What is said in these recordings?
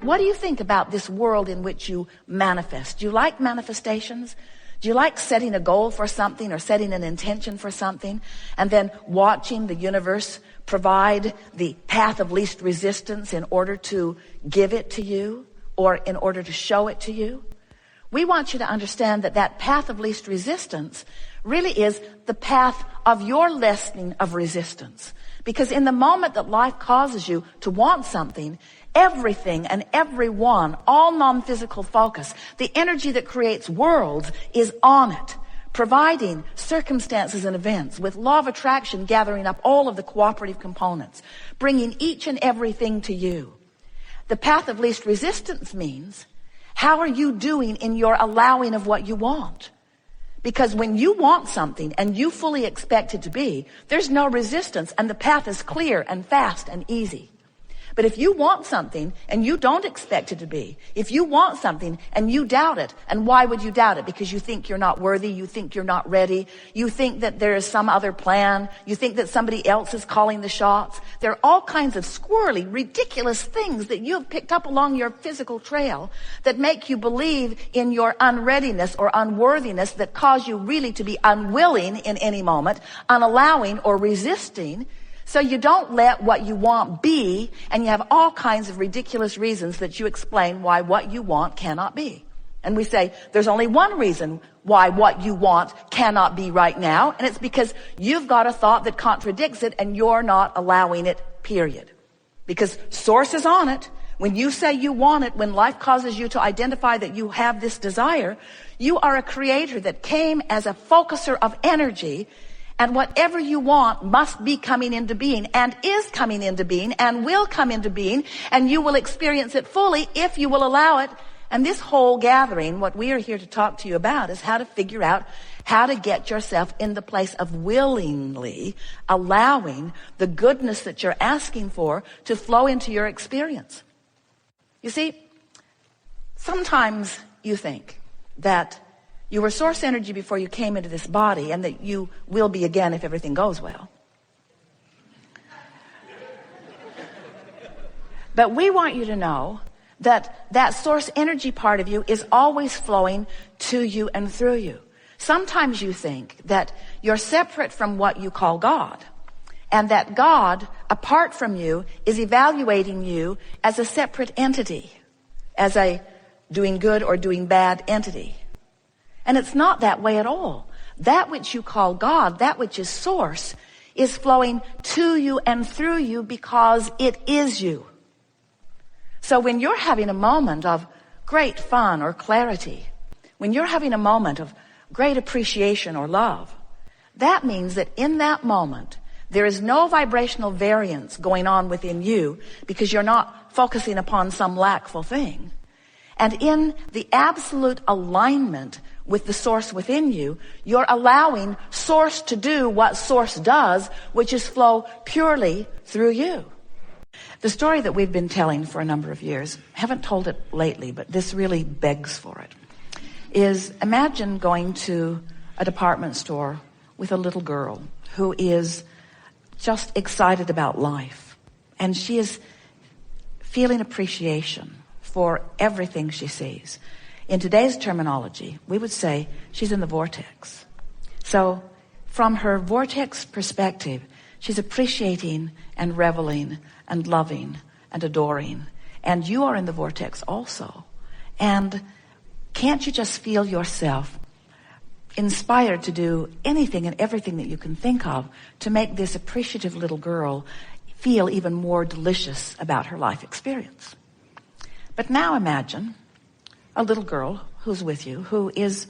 What do you think about this world in which you manifest? Do you like manifestations? Do you like setting a goal for something or setting an intention for something and then watching the universe provide the path of least resistance in order to give it to you or in order to show it to you? We want you to understand that that path of least resistance really is the path of your lessening of resistance. Because in the moment that life causes you to want something, everything and everyone, all non-physical focus, the energy that creates worlds is on it, providing circumstances and events with law of attraction gathering up all of the cooperative components, bringing each and everything to you. The path of least resistance means, how are you doing in your allowing of what you want? Because when you want something and you fully expect it to be, there's no resistance and the path is clear and fast and easy. But if you want something and you don't expect it to be, if you want something and you doubt it, and why would you doubt it? Because you think you're not worthy, you think you're not ready, you think that there is some other plan, you think that somebody else is calling the shots. There are all kinds of squirrely, ridiculous things that you have picked up along your physical trail that make you believe in your unreadiness or unworthiness, that cause you really to be unwilling in any moment, unallowing or resisting. So you don't let what you want be, and you have all kinds of ridiculous reasons that you explain why what you want cannot be. And we say, there's only one reason why what you want cannot be right now, and it's because you've got a thought that contradicts it, and you're not allowing it, period. Because source is on it. When you say you want it, when life causes you to identify that you have this desire, you are a creator that came as a focuser of energy. And whatever you want must be coming into being and is coming into being and will come into being, and you will experience it fully if you will allow it. And this whole gathering, what we are here to talk to you about, is how to figure out how to get yourself in the place of willingly allowing the goodness that you're asking for to flow into your experience. You see, sometimes you think that you were source energy before you came into this body, and that you will be again if everything goes well. But we want you to know that that source energy part of you is always flowing to you and through you. Sometimes you think that you're separate from what you call God, and that God, apart from you, is evaluating you as a separate entity, as a doing good or doing bad entity. And it's not that way at all. That which you call God, that which is source, is flowing to you and through you because it is you. So when you're having a moment of great fun or clarity, when you're having a moment of great appreciation or love, that means that in that moment, there is no vibrational variance going on within you because you're not focusing upon some lackful thing. And in the absolute alignment with the source within you, you're allowing source to do what source does, which is flow purely through you. The story that we've been telling for a number of years, haven't told it lately, but this really begs for it, is imagine going to a department store with a little girl who is just excited about life, and she is feeling appreciation for everything she sees. In today's terminology, we would say she's in the vortex. So from her vortex perspective, she's appreciating and reveling and loving and adoring. And you are in the vortex also. And can't you just feel yourself inspired to do anything and everything that you can think of to make this appreciative little girl feel even more delicious about her life experience? But now imagine a little girl who's with you, who is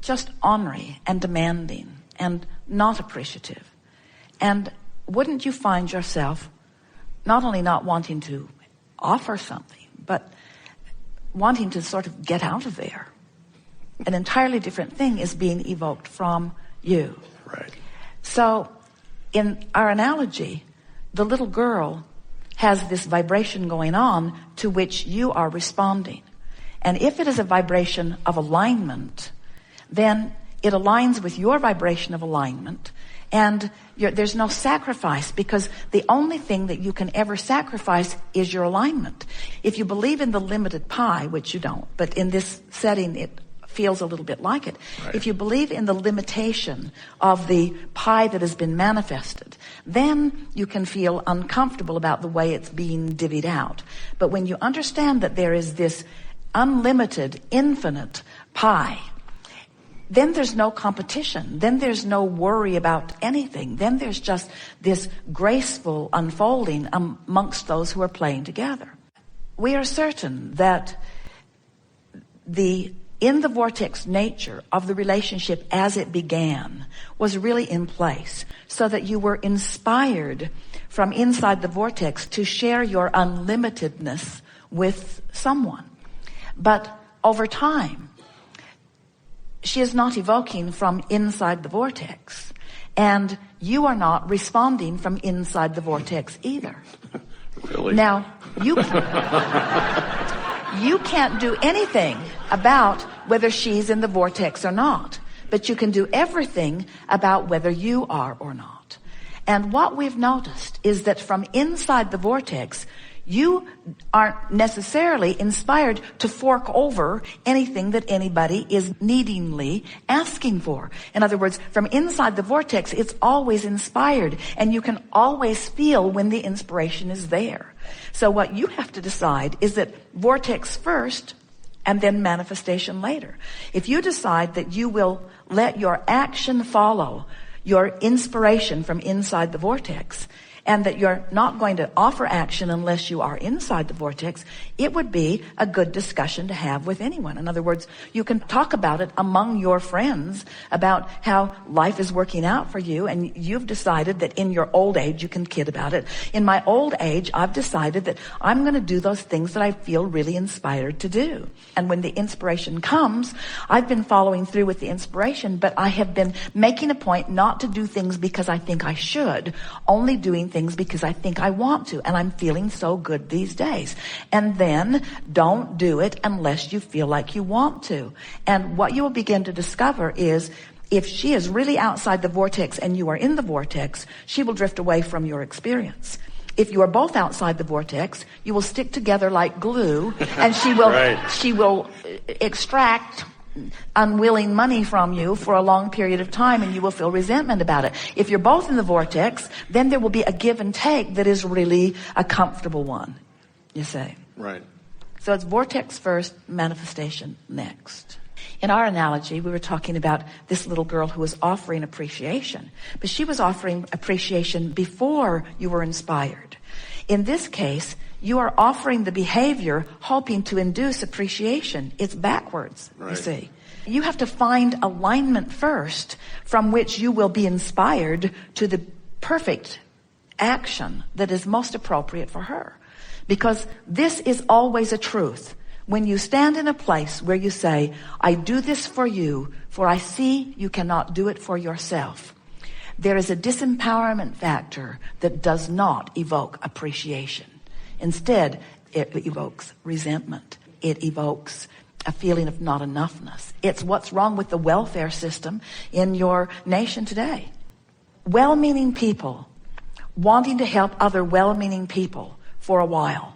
just ornery and demanding and not appreciative. And wouldn't you find yourself not only not wanting to offer something, but wanting to sort of get out of there? An entirely different thing is being evoked from you. Right. So in our analogy, the little girl has this vibration going on to which you are responding. And if it is a vibration of alignment, then it aligns with your vibration of alignment, And there's no sacrifice, because the only thing that you can ever sacrifice is your alignment. If you believe in the limited pie, which you don't, but in this setting it feels a little bit like it. Right. If you believe in the limitation of the pie that has been manifested, then you can feel uncomfortable about the way it's being divvied out. But when you understand that there is this unlimited, infinite pie, then there's no competition. Then there's no worry about anything. Then there's just this graceful unfolding amongst those who are playing together. We are certain that in the vortex nature of the relationship as it began was really in place, so that you were inspired from inside the vortex to share your unlimitedness with someone. But over time, she is not evoking from inside the vortex, and you are not responding from inside the vortex either. Really? Now, you can't do anything about whether she's in the vortex or not, but you can do everything about whether you are or not. And what we've noticed is that from inside the vortex, you aren't necessarily inspired to fork over anything that anybody is needingly asking for. In other words, from inside the vortex, it's always inspired, and you can always feel when the inspiration is there. So what you have to decide is that vortex first and then manifestation later. If you decide that you will let your action follow your inspiration from inside the vortex, and that you're not going to offer action unless you are inside the vortex, it would be a good discussion to have with anyone. In other words, you can talk about it among your friends about how life is working out for you, and you've decided that in your old age you can kid about it. In my old age, I've decided that I'm going to do those things that I feel really inspired to do. And when the inspiration comes, I've been following through with the inspiration, but I have been making a point not to do things because I think I should, only doing things because I think I want to, and I'm feeling so good these days. And then don't do it unless you feel like you want to. And what you will begin to discover is, if she is really outside the vortex and you are in the vortex, she will drift away from your experience. If you are both outside the vortex, you will stick together like glue, and she will Right. she will extract unwilling money from you for a long period of time, and you will feel resentment about it. If you're both in the vortex, then there will be a give and take that is really a comfortable one, you say. Right. So it's vortex first, manifestation next. In our analogy, we were talking about this little girl who was offering appreciation, but she was offering appreciation before you were inspired. In this case, you are offering the behavior hoping to induce appreciation. It's backwards, right. You see. You have to find alignment first from which you will be inspired to the perfect action that is most appropriate for her. Because this is always a truth. When you stand in a place where you say, I do this for you, for I see you cannot do it for yourself, there is a disempowerment factor that does not evoke appreciation. Instead, it evokes resentment. It evokes a feeling of not enoughness. It's what's wrong with the welfare system in your nation today. Well-meaning people wanting to help other well-meaning people for a while,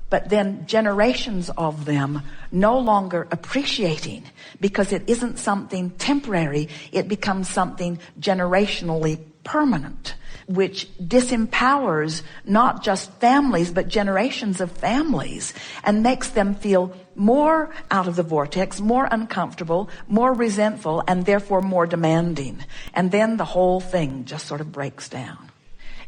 but then generations of them no longer appreciating, because it isn't something temporary, it becomes something generationally permanent, which disempowers not just families, but generations of families, and makes them feel more out of the vortex, more uncomfortable, more resentful, and therefore more demanding. And then the whole thing just sort of breaks down.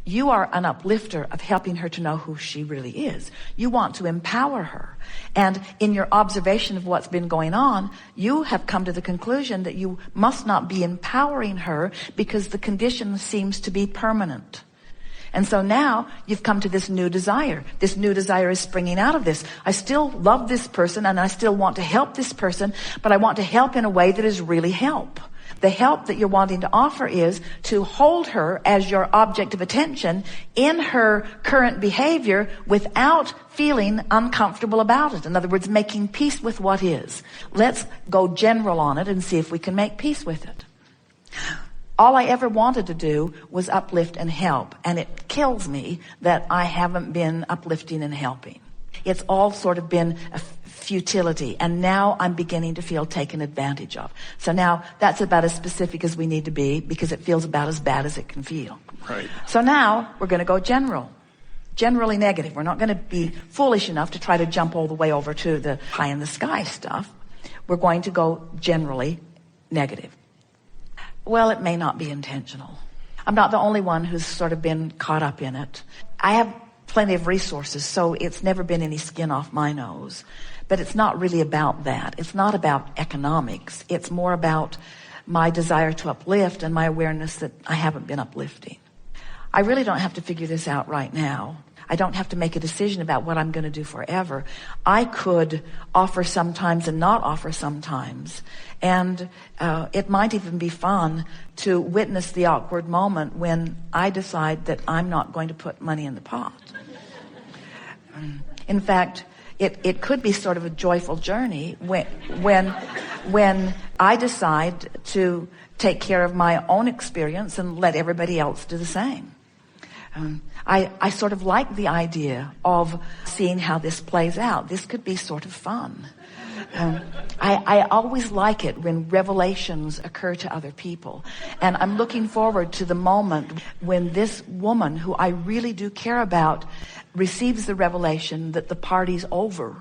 You are an uplifter of helping her to know who she really is. You want to empower her. And in your observation of what's been going on, you have come to the conclusion that you must not be empowering her because the condition seems to be permanent. And so now you've come to this new desire. This new desire is springing out of this. I still love this person and I still want to help this person, but I want to help in a way that is really help. The help that you're wanting to offer is to hold her as your object of attention in her current behavior without feeling uncomfortable about it. In other words, making peace with what is. Let's go general on it and see if we can make peace with it. All I ever wanted to do was uplift and help. And it kills me that I haven't been uplifting and helping. It's all sort of been a futility. And now I'm beginning to feel taken advantage of. So now that's about as specific as we need to be, because it feels about as bad as it can feel. Right. So now we're going to go generally negative. We're not going to be foolish enough to try to jump all the way over to the high in the sky stuff. We're going to go generally negative. Well, it may not be intentional. I'm not the only one who's sort of been caught up in it. I have plenty of resources, so it's never been any skin off my nose. But it's not really about that. It's not about economics. It's more about my desire to uplift and my awareness that I haven't been uplifting. I really don't have to figure this out right now. I don't have to make a decision about what I'm going to do forever. I could offer sometimes and not offer sometimes. And it might even be fun to witness the awkward moment when I decide that I'm not going to put money in the pot. In fact, it could be sort of a joyful journey when I decide to take care of my own experience and let everybody else do the same. I sort of like the idea of seeing how this plays out. This could be sort of fun. I always like it when revelations occur to other people. And I'm looking forward to the moment when this woman, who I really do care about, receives the revelation that the party's over.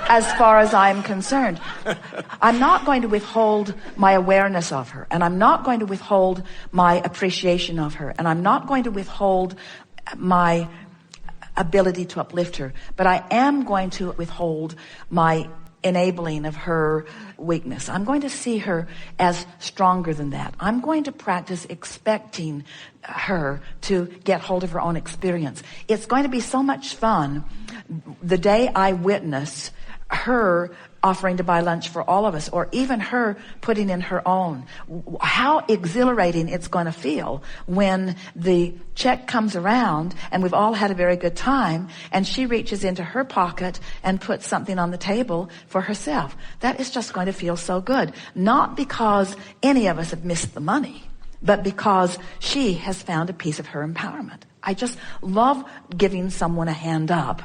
As far as I'm concerned, I'm not going to withhold my awareness of her, and I'm not going to withhold my appreciation of her, and I'm not going to withhold my ability to uplift her, but I am going to withhold my enabling of her weakness. I'm going to see her as stronger than that. I'm going to practice expecting her to get hold of her own experience. It's going to be so much fun the day I witness her offering to buy lunch for all of us, or even her putting in her own. How exhilarating it's going to feel when the check comes around and we've all had a very good time and she reaches into her pocket and puts something on the table for herself. That is just going to feel so good. Not because any of us have missed the money, but because she has found a piece of her empowerment. I just love giving someone a hand up,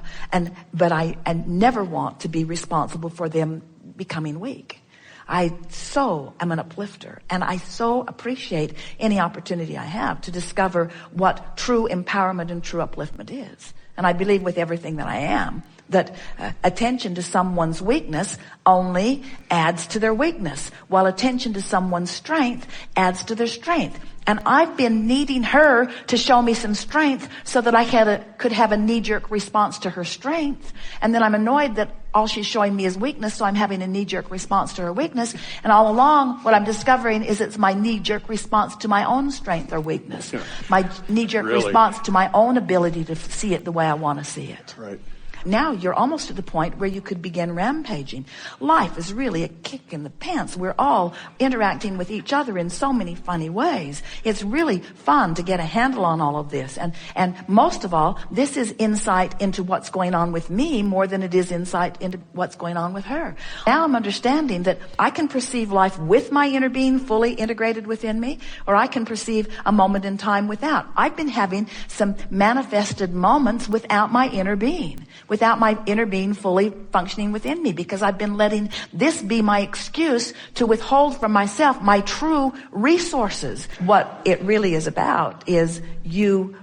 but I never want to be responsible for them becoming weak. I so am an uplifter, and I so appreciate any opportunity I have to discover what true empowerment and true upliftment is. And I believe with everything that I am that attention to someone's weakness only adds to their weakness, while attention to someone's strength adds to their strength. And I've been needing her to show me some strength so that I could have a knee-jerk response to her strength. And then I'm annoyed that all she's showing me is weakness, so I'm having a knee-jerk response to her weakness. And all along, what I'm discovering is it's my knee-jerk response to my own strength or weakness. My knee-jerk response to my own ability to see it the way I want to see it. Right. Now you're almost at the point where you could begin rampaging. Life is really a kick in the pants. We're all interacting with each other in so many funny ways. It's really fun to get a handle on all of this. And most of all, this is insight into what's going on with me more than it is insight into what's going on with her. Now I'm understanding that I can perceive life with my inner being fully integrated within me, or I can perceive a moment in time without. I've been having some manifested moments without my inner being, without my inner being fully functioning within me, because I've been letting this be my excuse to withhold from myself my true resources. What it really is about is you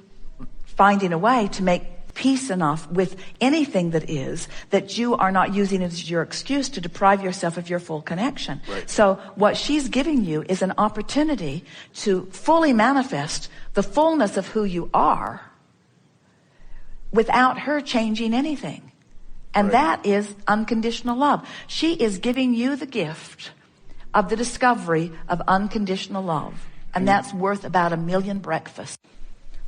finding a way to make peace enough with anything that is, that you are not using it as your excuse to deprive yourself of your full connection. Right. So what she's giving you is an opportunity to fully manifest the fullness of who you are without her changing anything. And that is unconditional love. She is giving you the gift of the discovery of unconditional love. And that's worth about 1 million breakfasts.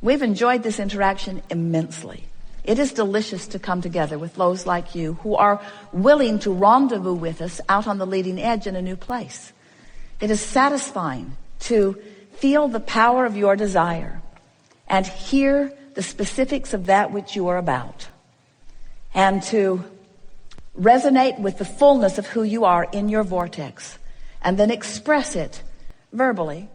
We've enjoyed this interaction immensely. It is delicious to come together with those like you who are willing to rendezvous with us out on the leading edge in a new place. It is satisfying to feel the power of your desire and hear the specifics of that which you are about, and to resonate with the fullness of who you are in your vortex, and then express it verbally